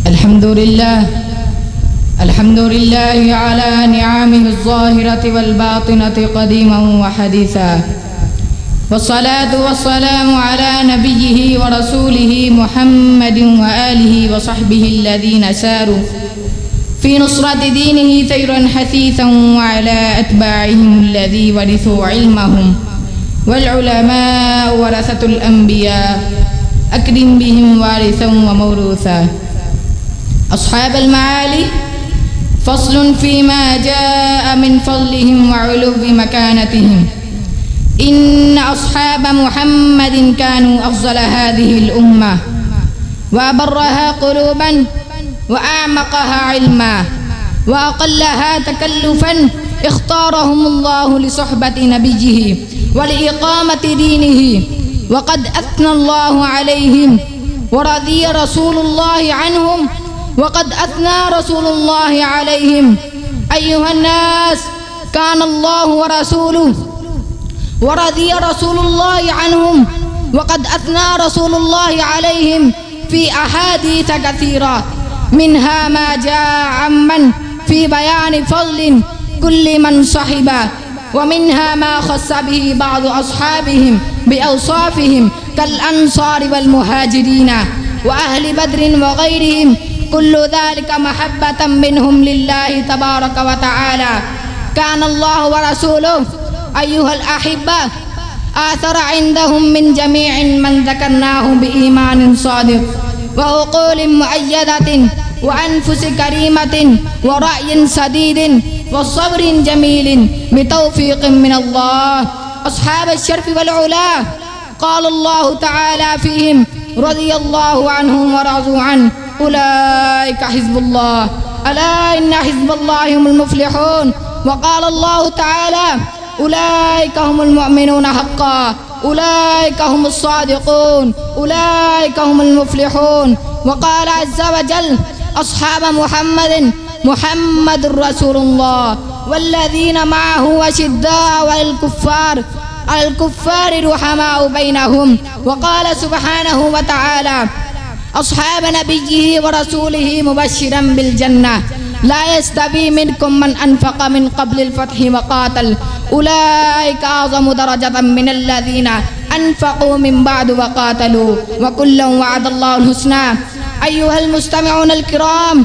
الحمد لله على نعمه الظاهرة والباطنة قديما وحديثا، والصلاة والسلام على نبيه ورسوله محمد وآله وصحبه الذين ساروا في نصرة دينه سيرا حثيثا، وعلى أتباعهم الذي ورثوا علمهم، والعلماء ورثة الأنبياء أكرم بهم وارثا وموروثا. أصحاب المعالي، فصل فيما جاء من فضلهم وعلو مكانتهم. إن أصحاب محمد كانوا أفضل هذه الأمة، وأبرها قلوبا، وأعمقها علما، وأقلها تكلفا. اختارهم الله لصحبة نبيه ولإقامة دينه، وقد أثنى الله عليهم ورضي رسول الله عنهم، وقد أثنى رسول الله عليهم. أيها الناس، كان الله ورسوله ورضي رسول الله عنهم، وقد أثنى رسول الله عليهم في أحاديث كثيرة، منها ما جاء عمن في بيان فضل كل من صحب، ومنها ما خص به بعض أصحابهم بأوصافهم كالأنصار والمهاجرين وأهل بدر وغيرهم، كل ذلك محبة منهم لله تبارك وتعالى. كان الله ورسوله أيها الأحبة آثر عندهم من جميع من ذكرناه بإيمان صادق، وعقول مؤيدة، وأنفس كريمة، ورأي سديد، وصبر جميل، بتوفيق من الله. أصحاب الشرف والعلا، قال الله تعالى فيهم: رضي الله عنهم ورضوا عنه، أولئك حزب الله، ألا إن حزب الله هم المفلحون. وقال الله تعالى: أولئك هم المؤمنون حقا، أولئك هم الصادقون، أولئك هم المفلحون. وقال عز وجل: أصحاب محمد رسول الله والذين معه أشداء على الكفار رحماء بينهم. وقال سبحانه وتعالى: أصحاب نبيه ورسوله مبشرا بالجنة، لا يستوي منكم من أنفق من قبل الفتح وقاتل، أولئك أعظم درجة من الذين أنفقوا من بعد وقاتلوا، وكلا وعد الله الحسنى. أيها المستمعون الكرام،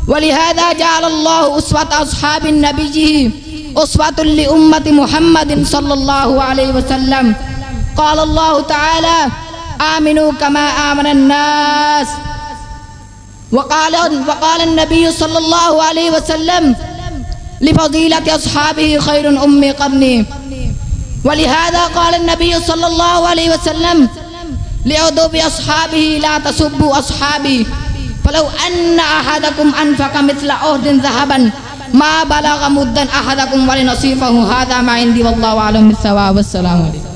ولهذا جعل الله أسوة أصحاب النبي أسوة لأمة محمد صلى الله عليه وسلم. قال الله تعالى: آمنوا كما آمن الناس. وقال النبي صلى الله عليه وسلم لفضيلة أصحابه: خير أمي قرني. ولهذا قال النبي صلى الله عليه وسلم لعدو أصحابه: لا تسبوا أصحابي، فلو أن أحدكم أنفق مثل أحد ذهبا ما بلغ مدا أحدكم ولنصيفه. هذا ما عندي، والله أعلم بالصواب. والسلام عليكم.